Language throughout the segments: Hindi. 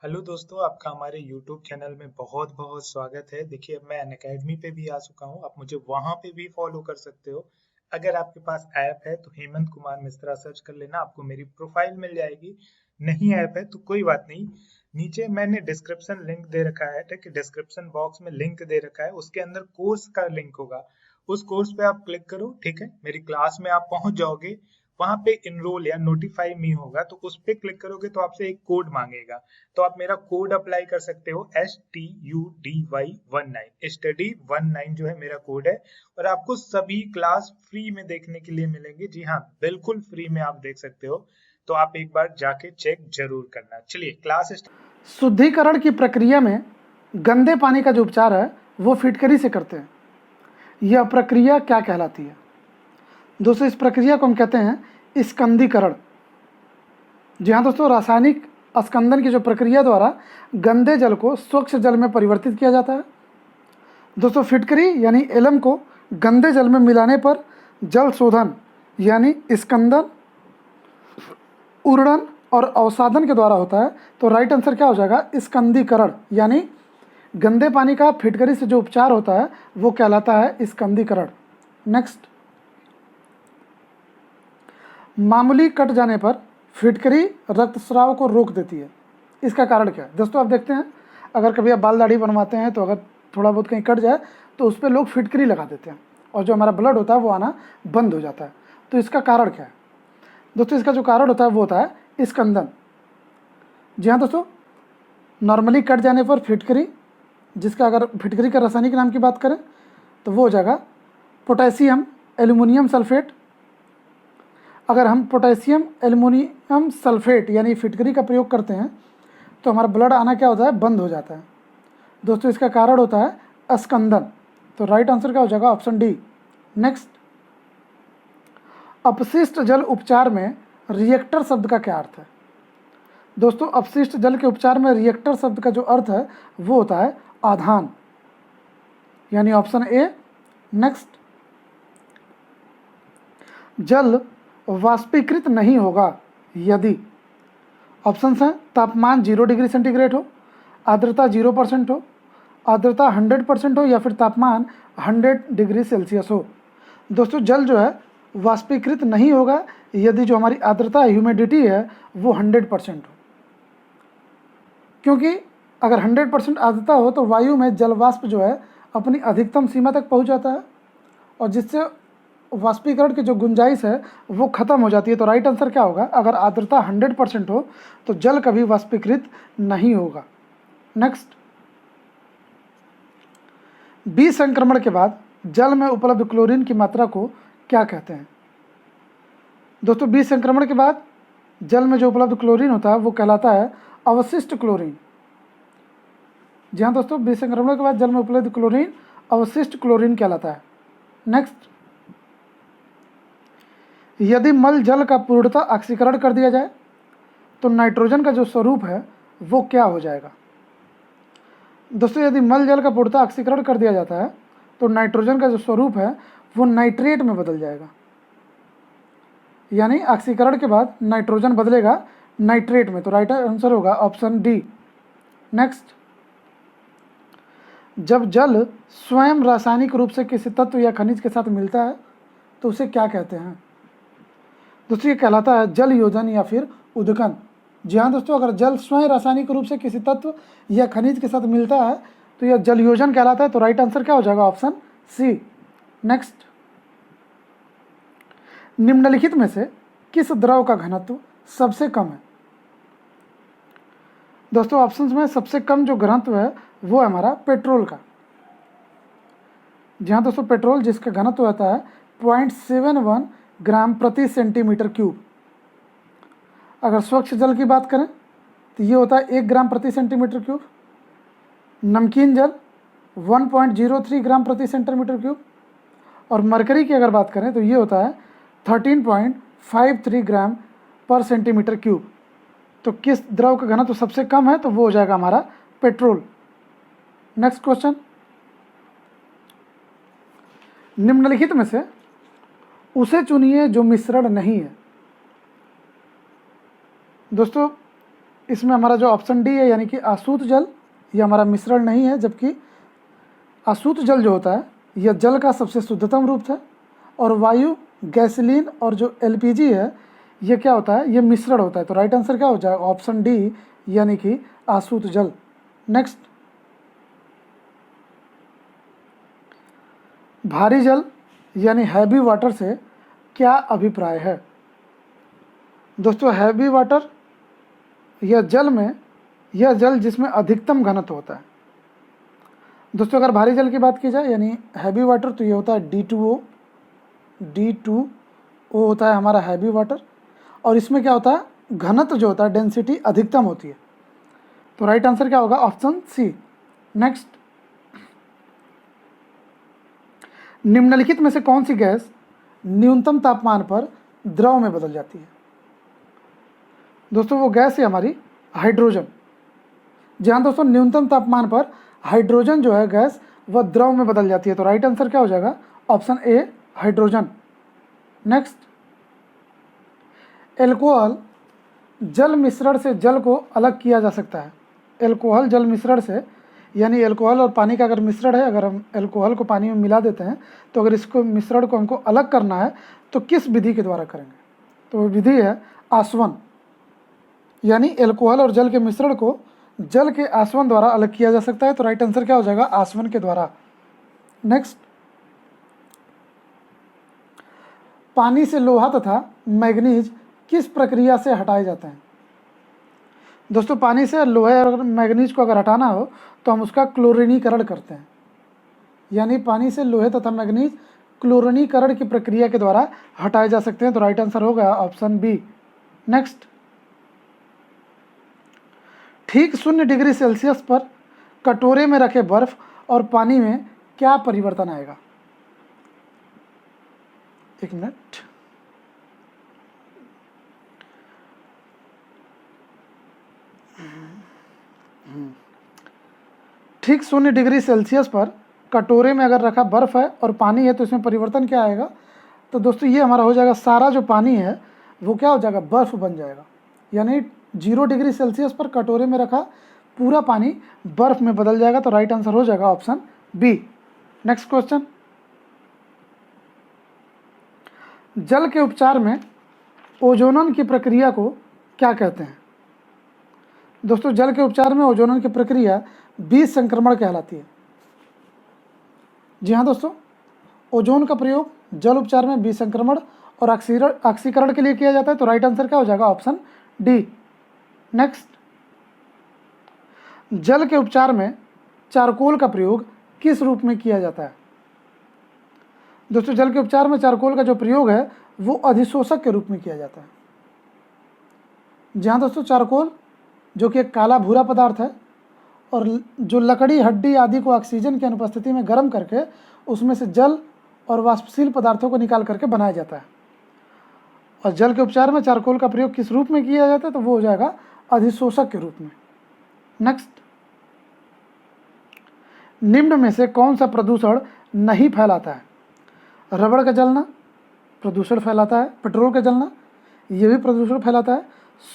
हेलो दोस्तों, आपका हमारे YouTube चैनल में बहुत बहुत स्वागत है। देखिए, मैं अनअकैडमी पे भी आ चुका हूँ। आप मुझे वहाँ पे भी फॉलो कर सकते हो। अगर आपके पास ऐप है तो हेमंत कुमार मिश्रा सर्च कर लेना, आपको मेरी प्रोफाइल मिल जाएगी। नहीं ऐप है तो कोई बात नहीं, नीचे मैंने डिस्क्रिप्शन लिंक दे रखा है। ठीक है, डिस्क्रिप्शन बॉक्स में लिंक दे रखा है, उसके अंदर कोर्स का लिंक होगा। उस कोर्स पे आप क्लिक करो। ठीक है, मेरी क्लास में आप पहुंच जाओगे। वहां पे इनरोल या नोटिफाई मी होगा, तो उस पे क्लिक करोगे तो आपसे एक कोड मांगेगा। तो आप मेरा कोड अप्लाई कर सकते हो, STUDY19। STUDY19 जो है मेरा कोड है, और आपको सभी क्लास फ्री में देखने के लिए मिलेंगे। जी हाँ, बिल्कुल फ्री में आप देख सकते हो। तो आप एक बार जाके चेक जरूर करना। चलिए क्लास शुद्धिकरण की प्रक्रिया में गंदे पानी का जो उपचार है वो फिटकरी से करते हैं। यह प्रक्रिया क्या कहलाती है? दोस्तों, इस प्रक्रिया को हम कहते हैं स्कंदीकरण। जी हाँ दोस्तों, रासायनिक स्कंदन की जो प्रक्रिया द्वारा गंदे जल को स्वच्छ जल में परिवर्तित किया जाता है। दोस्तों, फिटकरी यानी एलम को गंदे जल में मिलाने पर जल शोधन यानी स्कंदन, उर्णन और अवसादन के द्वारा होता है। तो राइट आंसर क्या हो जाएगा? स्कंदीकरण। यानी गंदे पानी का फिटकरी से जो उपचार होता है वो कहलाता है स्कंदीकरण। नेक्स्ट, मामूली कट जाने पर फिटकरी रक्तस्राव को रोक देती है। इसका कारण क्या है? दोस्तों, आप देखते हैं अगर कभी आप बाल दाढ़ी बनवाते हैं तो अगर थोड़ा बहुत कहीं कट जाए तो उस पर लोग फिटकरी लगा देते हैं और जो हमारा ब्लड होता है वो आना बंद हो जाता है। तो इसका कारण क्या है? दोस्तों, इसका जो कारण होता है वो होता है स्कंदन। जी हाँ दोस्तों, नॉर्मली कट जाने पर फिटकरी, जिसका अगर फिटकरी का रासायनिक नाम की बात करें तो वो हो जाएगा पोटेशियम एल्युमिनियम सल्फेट। अगर हम पोटेशियम एल्युमिनियम सल्फेट यानी फिटकरी का प्रयोग करते हैं तो हमारा ब्लड आना क्या होता है? बंद हो जाता है। दोस्तों, इसका कारण होता है स्कंदन। तो राइट आंसर क्या हो जाएगा? Option D. नेक्स्ट, अपशिष्ट जल उपचार में रिएक्टर शब्द का क्या अर्थ है? दोस्तों, अपशिष्ट जल के उपचार में रिएक्टर शब्द का जो अर्थ है वो होता है आधान, यानी ऑप्शन ए। नेक्स्ट, जल वाष्पीकृत नहीं होगा यदि, ऑप्शंस हैं तापमान 0 डिग्री सेंटीग्रेड हो, आर्द्रता 0% हो, आर्द्रता 100% हो, या फिर तापमान 100 डिग्री सेल्सियस हो। दोस्तों, जल जो है वाष्पीकृत नहीं होगा यदि जो हमारी आर्द्रता ह्यूमिडिटी है वो 100% हो, क्योंकि अगर 100% आर्द्रता हो तो वायु में जल वाष्प जो है अपनी अधिकतम सीमा तक पहुंच जाता है और जिससे वाष्पीकरण की जो गुंजाइश है वो खत्म हो जाती है। तो राइट आंसर क्या होगा? अगर आर्द्रता 100% हो तो जल कभी वाष्पीकृत नहीं होगा। नेक्स्ट, बीज संक्रमण के बाद जल में उपलब्ध क्लोरीन की मात्रा को क्या कहते हैं? दोस्तों, बीज संक्रमण के बाद जल में जो उपलब्ध क्लोरीन होता है वो कहलाता है अवशिष्ट क्लोरीन। जी हाँ दोस्तों, बीज संक्रमण के बाद जल में उपलब्ध क्लोरीन अवशिष्ट क्लोरीन कहलाता है। नेक्स्ट, यदि मल जल का पूर्णतः ऑक्सीकरण कर दिया जाए तो नाइट्रोजन का जो स्वरूप है वो क्या हो जाएगा? दोस्तों, यदि मल जल का पूर्णतः ऑक्सीकरण कर दिया जाता है तो नाइट्रोजन का जो स्वरूप है वो नाइट्रेट में बदल जाएगा, यानी ऑक्सीकरण के बाद नाइट्रोजन बदलेगा नाइट्रेट में। तो राइट आंसर होगा ऑप्शन डी। नेक्स्ट, जब जल स्वयं रासायनिक रूप से किसी तत्व या खनिज के साथ मिलता है तो उसे क्या कहते हैं? दोस्तों, ये कहलाता है जल योजन या फिर उदकन। जी हाँ दोस्तों, अगर जल स्वयं रासायनिक रूप से किसी तत्व या खनिज के साथ मिलता है तो यह जल योजन कहलाता है। तो राइट आंसर क्या हो जाएगा? Option C. नेक्स्ट, निम्नलिखित में से किस द्रव का घनत्व सबसे कम है? दोस्तों, ऑप्शंस में सबसे कम जो घनत्व है वो है हमारा पेट्रोल का। जी हाँ दोस्तों, पेट्रोल जिसका घनत्व होता है 0.71 ग्राम प्रति सेंटीमीटर क्यूब। अगर स्वच्छ जल की बात करें तो ये होता है 1 ग्राम प्रति सेंटीमीटर क्यूब। नमकीन जल 1.03 ग्राम प्रति सेंटीमीटर क्यूब। और मरकरी की अगर बात करें तो ये होता है 13.53 ग्राम पर सेंटीमीटर क्यूब। तो किस द्रव का घनत्व सबसे कम है? तो वो हो जाएगा हमारा पेट्रोल। नेक्स्ट क्वेश्चन, निम्नलिखित में से उसे चुनिए जो मिश्रण नहीं है। दोस्तों, इसमें हमारा जो ऑप्शन डी है यानी कि आसूत जल, ये हमारा मिश्रण नहीं है, जबकि आसूत जल जो होता है यह जल का सबसे शुद्धतम रूप है, और वायु, गैसोलीन और जो एलपीजी है ये क्या होता है, ये मिश्रण होता है। तो राइट आंसर क्या हो जाएगा, ऑप्शन डी यानी कि आसूत जल। नेक्स्ट, भारी जल यानी हैवी वाटर से क्या अभिप्राय है। दोस्तों हैवी वाटर यह जल जिसमें अधिकतम घनत्व होता है। दोस्तों अगर भारी जल की बात की जाए यानी हैवी वाटर, तो ये होता है D2O होता है हमारा हैवी वाटर, और इसमें क्या होता है, घनत्व जो होता है, डेंसिटी अधिकतम होती है। तो राइट आंसर क्या होगा, ऑप्शन सी। नेक्स्ट, निम्नलिखित में से कौन सी गैस न्यूनतम तापमान पर द्रव में बदल जाती है। दोस्तों वो गैस है हमारी हाइड्रोजन। जी हाँ दोस्तों, न्यूनतम तापमान पर हाइड्रोजन जो है गैस वह द्रव में बदल जाती है। तो राइट आंसर क्या हो जाएगा, option A hydrogen. Next, alcohol जल मिश्रण से जल को अलग किया जा सकता है। एल्कोहल जल मिश्रण से यानी एल्कोहल और पानी का अगर मिश्रण है, अगर हम एल्कोहल को पानी में मिला देते हैं, तो अगर इसको मिश्रण को हमको अलग करना है तो किस विधि के द्वारा करेंगे। तो वो विधि है आसवन, यानी एल्कोहल और जल के मिश्रण को जल के आसवन द्वारा अलग किया जा सकता है। तो राइट आंसर क्या हो जाएगा, आसवन के द्वारा। नेक्स्ट, पानी से लोहा तथा मैग्नीज किस प्रक्रिया से हटाए जाते हैं। दोस्तों पानी से लोहे और मैग्नीज को अगर हटाना हो तो हम उसका क्लोरीनीकरण करते हैं, यानी पानी से लोहे तथा मैग्नीज क्लोरीनीकरण की प्रक्रिया के द्वारा हटाए जा सकते हैं। तो राइट आंसर होगा ऑप्शन बी। नेक्स्ट, ठीक 0 डिग्री सेल्सियस पर कटोरे में रखे बर्फ और पानी में क्या परिवर्तन आएगा। एक मिनट, ठीक 0 डिग्री सेल्सियस पर कटोरे में अगर रखा बर्फ़ है और पानी है तो इसमें परिवर्तन क्या आएगा। तो दोस्तों ये हमारा हो जाएगा, सारा जो पानी है वो क्या हो जाएगा, बर्फ़ बन जाएगा। यानी 0 डिग्री सेल्सियस पर कटोरे में रखा पूरा पानी बर्फ़ में बदल जाएगा। तो राइट आंसर हो जाएगा ऑप्शन बी। नेक्स्ट क्वेश्चन, जल के उपचार में ओजोनन की प्रक्रिया को क्या कहते हैं। दोस्तों जल के उपचार में ओजोनन की प्रक्रिया बीज संक्रमण कहलाती है। जी हाँ दोस्तों, ओजोन का प्रयोग जल उपचार में बीज संक्रमण और ऑक्सीकरण के लिए किया जाता है। तो राइट आंसर क्या हो जाएगा, ऑप्शन डी। नेक्स्ट, जल के उपचार में चारकोल का प्रयोग किस रूप में किया जाता है। दोस्तों जल के उपचार में चारकोल का जो प्रयोग है वो अधिशोषक के रूप में किया जाता है। जी हाँ दोस्तों, चारकोल जो कि एक काला भूरा पदार्थ है और जो लकड़ी, हड्डी आदि को ऑक्सीजन की अनुपस्थिति में गर्म करके उसमें से जल और वाष्पशील पदार्थों को निकाल करके बनाया जाता है। और जल के उपचार में चारकोल का प्रयोग किस रूप में किया जाता है, तो वो हो जाएगा अधिशोषक के रूप में। नेक्स्ट, निम्न में से कौन सा प्रदूषण नहीं फैलाता है। रबड़ का जलना प्रदूषण फैलाता है, पेट्रोल का जलना ये भी प्रदूषण फैलाता है,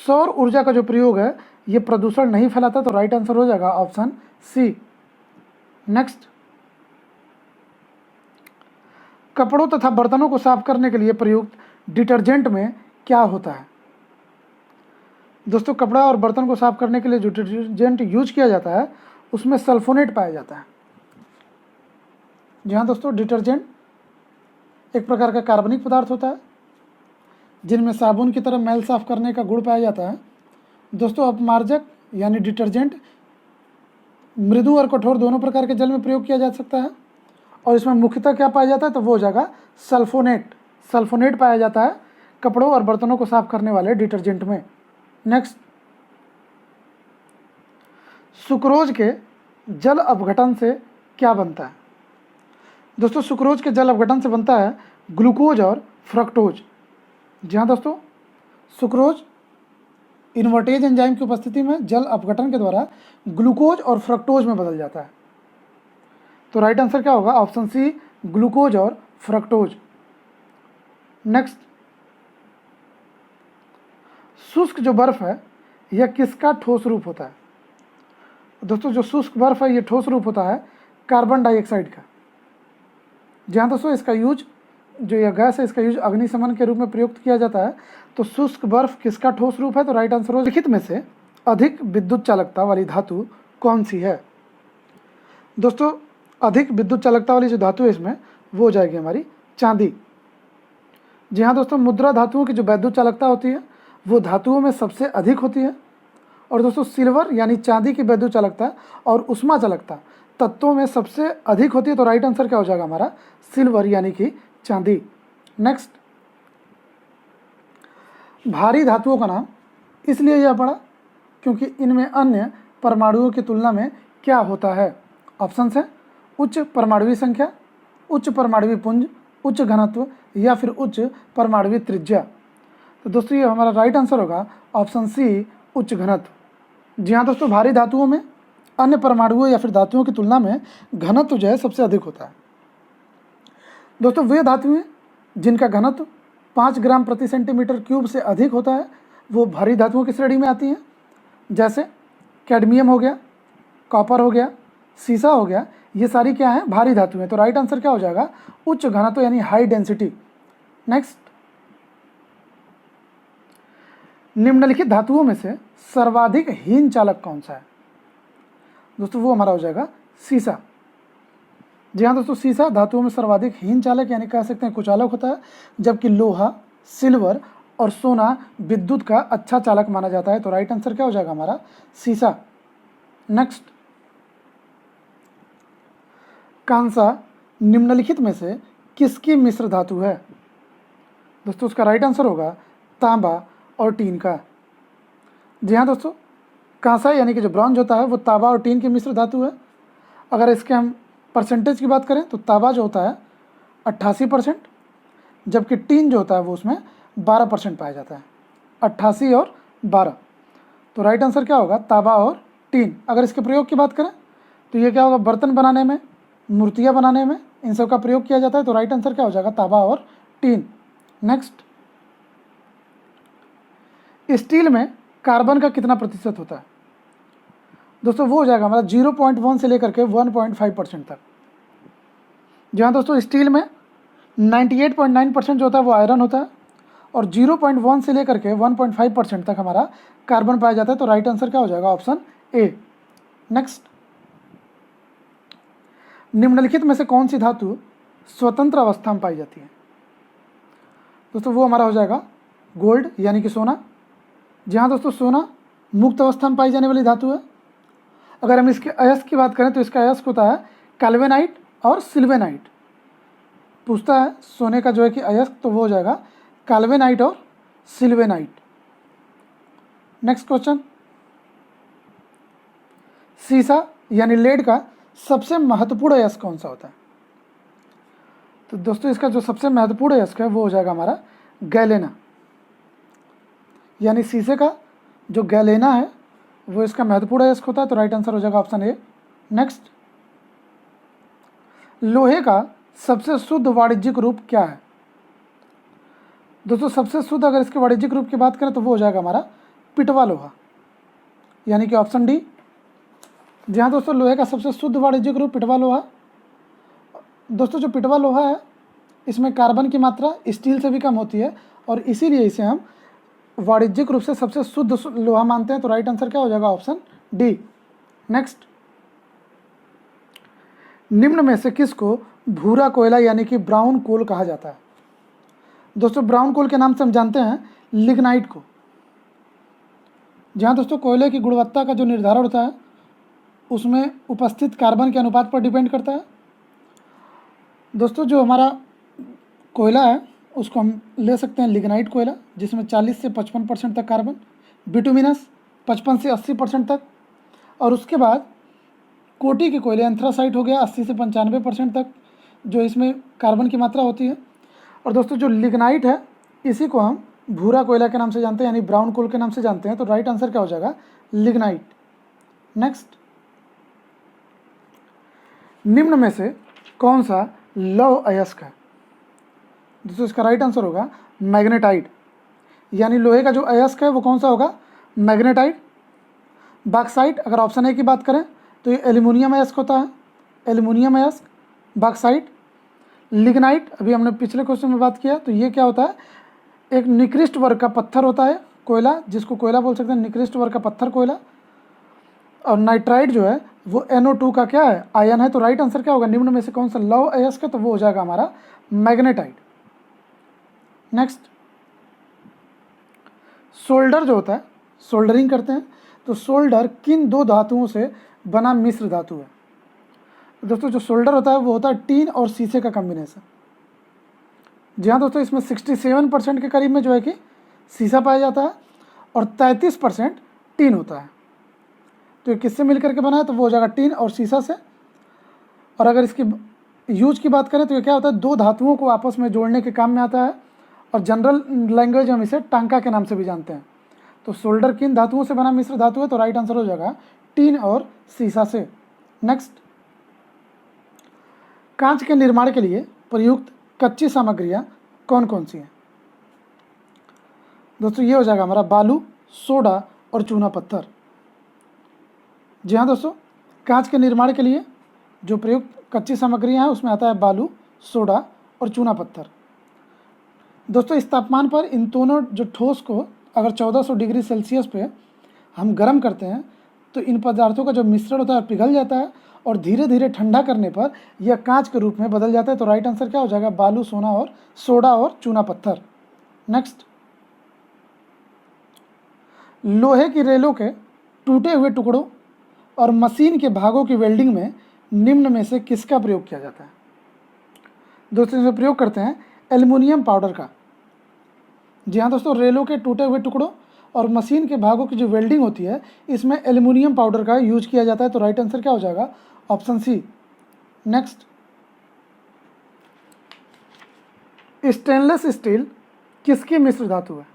सौर ऊर्जा का जो प्रयोग है ये प्रदूषण नहीं फैलाता। तो राइट आंसर हो जाएगा ऑप्शन सी। नेक्स्ट, कपड़ों तथा बर्तनों को साफ करने के लिए प्रयुक्त डिटर्जेंट में क्या होता है। दोस्तों कपड़ा और बर्तन को साफ करने के लिए जो डिटर्जेंट यूज किया जाता है उसमें सल्फोनेट पाया जाता है। जी हाँ दोस्तों, डिटर्जेंट एक प्रकार का कार्बनिक पदार्थ होता है जिनमें साबुन की तरह मैल साफ करने का गुण पाया जाता है। दोस्तों अपमार्जक यानी डिटर्जेंट मृदु और कठोर दोनों प्रकार के जल में प्रयोग किया जा सकता है और इसमें मुख्यतः क्या पाया जाता है, तो वो हो जाएगा सल्फोनेट। सल्फोनेट पाया जाता है कपड़ों और बर्तनों को साफ करने वाले डिटर्जेंट में। नेक्स्ट, सुक्रोज के जल अपघटन से क्या बनता है। दोस्तों सुक्रोज के जल अपघटन से बनता है ग्लूकोज और फ्रक्टोज। जी हाँ दोस्तों, सुक्रोज इन्वर्टेज एंजाइम की उपस्थिति में जल अपघटन के द्वारा ग्लूकोज और फ्रक्टोज में बदल जाता है। तो राइट आंसर क्या होगा, ऑप्शन सी, ग्लूकोज और फ्रक्टोज। नेक्स्ट, शुष्क जो बर्फ है यह किसका ठोस रूप होता है? दोस्तों जो शुष्क बर्फ है ये ठोस रूप होता है कार्बन डाइऑक्साइड का। जहाँ दोस्तों इसका यूज, जो यह गैस है इसका यूज अग्निशमन के रूप में प्रयुक्त किया जाता है। तो शुष्क बर्फ किसका ठोस रूप है? तो राइट आंसर हो लिखित में से अधिक विद्युत चालकता वाली धातु कौन सी है? दोस्तों अधिक विद्युत चालकता वाली जो धातु है इसमें वो हो जाएगी हमारी चांदी। जी हाँ दोस्तों, मुद्रा धातुओं की जो वैद्युत चालकता होती है वो धातुओं में सबसे अधिक होती है। और दोस्तों सिल्वर यानी चांदी की वैद्युत चालकता और उष्मा चालकता तत्वों में सबसे अधिक होती है। तो राइट आंसर क्या हो जाएगा हमारा? सिल्वर यानी कि चांदी। नेक्स्ट, भारी धातुओं का नाम इसलिए यह पड़ा क्योंकि इनमें अन्य परमाणुओं की तुलना में क्या होता है? ऑप्शन है उच्च परमाणुवीय संख्या, उच्च परमाणुवीय पुंज, उच्च घनत्व या फिर उच्च परमाणुवीय त्रिज्या। तो दोस्तों ये हमारा राइट आंसर होगा ऑप्शन सी, उच्च घनत्व। जी हाँ दोस्तों, भारी धातुओं में अन्य परमाणुओं या फिर धातुओं की तुलना में घनत्व जो है सबसे अधिक होता है। दोस्तों वे धातुएं जिनका घनत्व 5 ग्राम प्रति सेंटीमीटर क्यूब से अधिक होता है वो भारी धातुओं की श्रेणी में आती हैं। जैसे कैडमियम हो गया, कॉपर हो गया, सीसा हो गया, ये सारी क्या है? भारी धातुएं। तो राइट आंसर क्या हो जाएगा? उच्च घनत्व यानी हाई डेंसिटी। नेक्स्ट, निम्नलिखित धातुओं में से सर्वाधिक हीन चालक कौन सा है? दोस्तों वो हमारा हो जाएगा सीसा। जी हाँ दोस्तों, सीसा धातुओं में सर्वाधिक हीन चालक यानी कह सकते हैं कुचालक होता है, जबकि लोहा, सिल्वर और सोना विद्युत का अच्छा चालक माना जाता है। तो राइट आंसर क्या हो जाएगा हमारा? सीसा। नेक्स्ट, कांसा निम्नलिखित में से किसकी मिश्र धातु है? दोस्तों उसका राइट आंसर होगा तांबा और टीन का। जी हाँ दोस्तों, कांसा यानी कि जो ब्रॉन्ज होता है वो तांबा और टीन की मिश्र धातु है। अगर इसके हम परसेंटेज की बात करें तो तांबा जो होता है 88%, जबकि टीन जो होता है वो उसमें 12% पाया जाता है। 88 और 12। तो राइट आंसर क्या होगा? तांबा और टीन। अगर इसके प्रयोग की बात करें तो ये क्या होगा? बर्तन बनाने में, मूर्तियाँ बनाने में इन सब का प्रयोग किया जाता है। तो राइट आंसर क्या हो जाएगा? तांबा और टीन। नेक्स्ट, स्टील में कार्बन का कितना प्रतिशत होता है? दोस्तों वो हो जाएगा हमारा 0.1 से लेकर के 1.5% तक। जहाँ दोस्तों स्टील में 98.9% जो होता है वो आयरन होता है और 0.1 से लेकर के 1.5% तक हमारा कार्बन पाया जाता है। तो राइट आंसर क्या हो जाएगा? Option A. नेक्स्ट, निम्नलिखित में से कौन सी धातु स्वतंत्र अवस्था में पाई जाती है? दोस्तों वो हमारा हो जाएगा गोल्ड यानी कि सोना। जहाँ दोस्तों सोना मुक्त अवस्था में पाई जाने वाली धातु है। अगर हम इसके अयस्क की बात करें तो इसका अयस्क होता है कैल्वेनाइट और सिल्वेनाइट। पूछता है सोने का जो है कि अयस्क, तो वो हो जाएगा कैल्वेनाइट और सिल्वेनाइट। नेक्स्ट क्वेश्चन, सीसा यानी लेड का सबसे महत्वपूर्ण अयस्क कौन सा होता है? तो दोस्तों इसका जो सबसे महत्वपूर्ण अयस्क है वो हो जाएगा हमारा गैलेना। यानी शीशे का जो गैलेना है वो इसका महत्वपूर्ण अयस्क होता है। तो राइट आंसर हो जाएगा ऑप्शन ए। नेक्स्ट, लोहे का सबसे शुद्ध वाणिज्यिक रूप क्या है? दोस्तों सबसे शुद्ध अगर इसके वाणिज्यिक रूप की बात करें तो वो हो जाएगा हमारा पिटवा लोहा यानी कि ऑप्शन डी। जहाँ दोस्तों लोहे का सबसे शुद्ध वाणिज्यिक रूप पिटवा लोहा। दोस्तों जो पिटवा लोहा है इसमें कार्बन की मात्रा स्टील से भी कम होती है और इसीलिए इसे हम वाणिज्यिक रूप से सबसे शुद्ध लोहा मानते हैं। तो राइट आंसर क्या हो जाएगा? Option D. नेक्स्ट, निम्न में से किसको भूरा कोयला यानी कि ब्राउन कोल कहा जाता है? दोस्तों ब्राउन कोल के नाम से हम जानते हैं लिग्नाइट को। जहाँ दोस्तों कोयले की गुणवत्ता का जो निर्धारण होता है उसमें उपस्थित कार्बन के अनुपात पर डिपेंड करता है। दोस्तों जो हमारा कोयला है उसको हम ले सकते हैं लिग्नाइट कोयला, जिसमें 40 से 55% तक कार्बन, बिटुमिनस 55 से 80% तक, और उसके बाद कोटी के कोयले एंथ्रासाइट हो गया 80 से 95% तक जो इसमें कार्बन की मात्रा होती है। और दोस्तों जो लिग्नाइट है इसी को हम भूरा कोयला के नाम से जानते हैं यानी ब्राउन कोल के नाम से जानते हैं। तो राइट आंसर क्या हो जाएगा? लिग्नाइट। नेक्स्ट, निम्न में से कौन सा लौह अयस्क है? दोस्तों इसका राइट आंसर होगा मैग्नेटाइट। यानी लोहे का जो अयस्क है वो कौन सा होगा? मैग्नेटाइट। बॉक्साइट, अगर ऑप्शन ए की बात करें तो ये एल्यूमिनियम अयस्क होता है, एल्यूमिनियम अयस्क, बॉक्साइट। लिग्नाइट, अभी हमने पिछले क्वेश्चन में बात किया, तो ये क्या होता है, एक निकृष्ट वर्ग का पत्थर होता है, कोयला, जिसको कोयला बोल सकते हैं, निकृष्ट वर्ग का पत्थर, कोयला। और नाइट्राइट जो है वो NO2 का क्या है, आयन है। तो राइट आंसर क्या होगा, निम्न में से कौन सा लौह अयस्क है, तो वो हो जाएगा हमारा मैग्नेटाइट। नेक्स्ट, सोल्डर जो होता है, सोल्डरिंग करते हैं, तो सोल्डर किन दो धातुओं से बना मिश्र धातु है। दोस्तों जो सोल्डर होता है वो होता है टीन और शीशे का कॉम्बिनेशन। जी हाँ दोस्तों, इसमें 67% के करीब में जो है कि शीशा पाया जाता है और 33% टीन होता है। तो ये किससे मिलकर के बना है, तो वो हो जाएगा टीन और शीशा से। और अगर इसकी यूज की बात करें तो ये क्या होता है, दो धातुओं को आपस में जोड़ने के काम में आता है, और जनरल लैंग्वेज हम इसे टांका के नाम से भी जानते हैं। तो सोल्डर किन धातुओं से बना मिश्र धातु है, तो राइट आंसर हो जाएगा टीन और शीशा से। नेक्स्ट, कांच के निर्माण के लिए प्रयुक्त कच्ची सामग्रियां कौन कौन सी हैं। दोस्तों ये हो जाएगा हमारा बालू, सोडा और चूना पत्थर। जी हाँ दोस्तों, कांच के निर्माण के लिए जो प्रयुक्त कच्ची सामग्रियां हैं उसमें आता है बालू, सोडा और चूना पत्थर। दोस्तों इस तापमान पर इन दोनों जो ठोस को अगर 1400 डिग्री सेल्सियस पे हम गर्म करते हैं तो इन पदार्थों का जो मिश्रण होता है पिघल जाता है, और धीरे धीरे ठंडा करने पर यह कांच के रूप में बदल जाता है। तो राइट आंसर क्या हो जाएगा, बालू, सोडा और चूना पत्थर। नेक्स्ट, लोहे की रेलों के टूटे हुए टुकड़ों और मशीन के भागों की वेल्डिंग में निम्न में से किसका प्रयोग किया जाता है। दोस्तों इसमें प्रयोग करते हैं एल्युमिनियम पाउडर का। जी हाँ दोस्तों, रेलों के टूटे हुए टुकड़ों और मशीन के भागों की जो वेल्डिंग होती है इसमें एल्युमिनियम पाउडर का यूज किया जाता है। तो राइट आंसर क्या हो जाएगा, option C. Next, stainless steel किसकी मिश्र धातु है।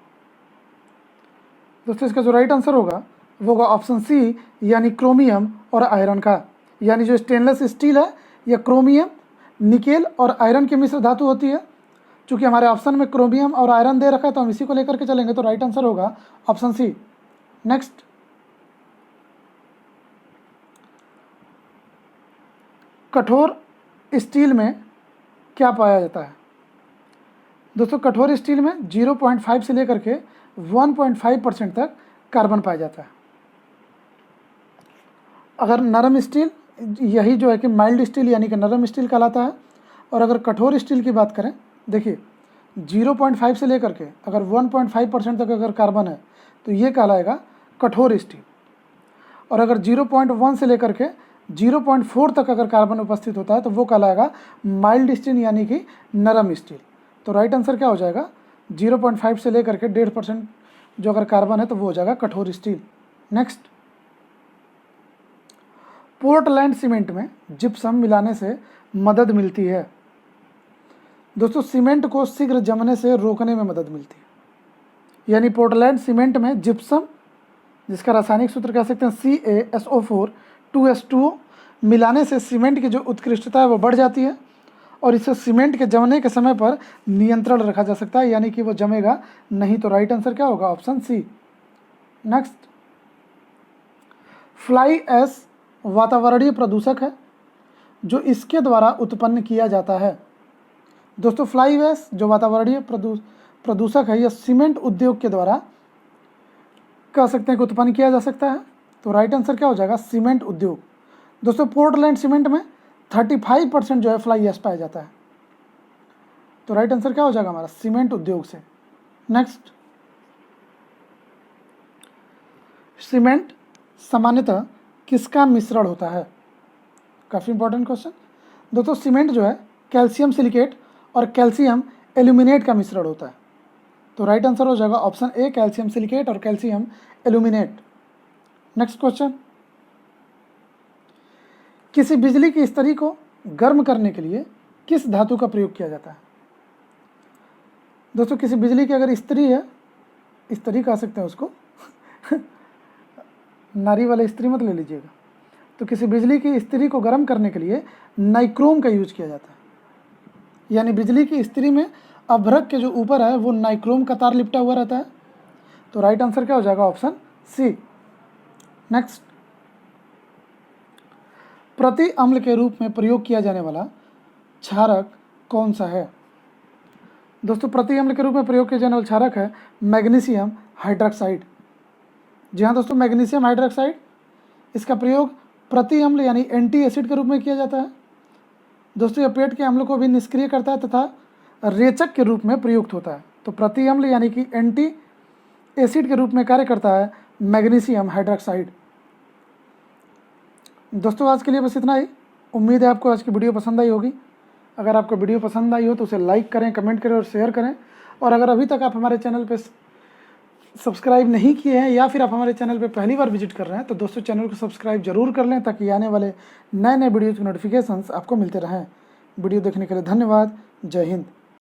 दोस्तों इसका जो राइट आंसर होगा वो होगा ऑप्शन सी, यानी क्रोमियम और आयरन का। यानी जो स्टेनलेस स्टील है यह क्रोमियम, निकेल और आयरन की मिश्र धातु होती है। चूंकि हमारे ऑप्शन में क्रोमियम और आयरन दे रखा है तो हम इसी को लेकर के चलेंगे। तो राइट आंसर होगा ऑप्शन सी। नेक्स्ट, कठोर स्टील में क्या पाया जाता है। दोस्तों कठोर स्टील में 0.5 से लेकर के 1.5% तक कार्बन पाया जाता है। अगर नरम स्टील, यही जो है कि माइल्ड स्टील यानी कि नरम स्टील कहलाता है। और अगर कठोर स्टील की बात करें, देखिए 0.5 से लेकर के अगर 1.5% तक अगर कार्बन है तो ये कहलाएगा कठोर स्टील। और अगर 0.1 से लेकर के 0.4 तक अगर कार्बन उपस्थित होता है तो वो कहलाएगा माइल्ड स्टील यानी कि नरम स्टील। तो राइट आंसर क्या हो जाएगा, 0.5 से लेकर के 1.5% जो अगर कार्बन है तो वो हो जाएगा कठोर स्टील। नेक्स्ट, पोर्टलैंड सीमेंट में जिप्सम मिलाने से मदद मिलती है। दोस्तों सीमेंट को शीघ्र जमने से रोकने में मदद मिलती है। यानी पोर्टलैंड सीमेंट में जिप्सम, जिसका रासायनिक सूत्र कह सकते हैं CaSO4 2H2O, मिलाने से सीमेंट की जो उत्कृष्टता है वो बढ़ जाती है, और इससे सीमेंट के जमने के समय पर नियंत्रण रखा जा सकता है, यानी कि वो जमेगा नहीं। तो राइट आंसर क्या होगा, option C. Next, fly ash वातावरणीय प्रदूषक है जो इसके द्वारा उत्पन्न किया जाता है। दोस्तों फ्लाई ऐश जो वातावरणीय प्रदूषक है यह सीमेंट उद्योग के द्वारा कह सकते हैं कि उत्पन्न किया जा सकता है। तो राइट आंसर क्या हो जाएगा, सीमेंट उद्योग। दोस्तों पोर्टलैंड सीमेंट में 35% जो है फ्लाई ऐश पाया जाता है। तो राइट आंसर क्या हो जाएगा हमारा, सीमेंट उद्योग से। नेक्स्ट, सीमेंट सामान्यतः किसका मिश्रण होता है। काफ़ी इंपॉर्टेंट क्वेश्चन। दोस्तों सीमेंट जो है कैल्शियम सिलिकेट और कैल्शियम एल्यूमिनेट का मिश्रण होता है। तो राइट आंसर हो जाएगा ऑप्शन ए, कैल्शियम सिलिकेट और कैल्शियम एल्यूमिनेट। नेक्स्ट क्वेश्चन, किसी बिजली की इस्त्री को गर्म करने के लिए किस धातु का प्रयोग किया जाता है। दोस्तों किसी बिजली की अगर इस्त्री है, इस्त्री कह सकते हैं उसको नारी वाला इस्त्री मत ले लीजिएगा। तो किसी बिजली की इस्त्री को गर्म करने के लिए नाइक्रोम का यूज किया जाता है। यानी बिजली की इस्त्री में अभ्रक के जो ऊपर है वो नाइक्रोम का तार लिपटा हुआ रहता है। तो राइट आंसर क्या हो जाएगा, ऑप्शन सी। नेक्स्ट, प्रति अम्ल के रूप में प्रयोग किया जाने वाला क्षारक कौन सा है? दोस्तों, प्रति अम्ल के रूप में प्रयोग किया जाने वाला क्षारक है मैग्नीशियम हाइड्रॉक्साइड। जी हाँ दोस्तों, मैग्नीशियम हाइड्रॉक्साइड, इसका प्रयोग प्रति अम्ल यानी एंटी एसिड के रूप में किया जाता है। दोस्तों, यह पेट के अम्ल को भी निष्क्रिय करता है तथा रेचक के रूप में प्रयुक्त होता है। तो प्रति अम्ल यानी कि एंटी एसिड के रूप में कार्य करता है मैग्नीशियम हाइड्रॉक्साइड। दोस्तों, आज के लिए बस इतना ही। उम्मीद है आपको आज की वीडियो पसंद आई होगी। अगर आपको वीडियो पसंद आई हो तो उसे लाइक करें, कमेंट करें और शेयर करें। और अगर अभी तक आप हमारे चैनल पे सब्सक्राइब नहीं किए हैं या फिर आप हमारे चैनल पे पहली बार विजिट कर रहे हैं तो दोस्तों चैनल को सब्सक्राइब जरूर कर लें ताकि आने वाले नए नए वीडियोज़ के नोटिफिकेशंस आपको मिलते रहें। वीडियो देखने के लिए धन्यवाद। जय हिंद।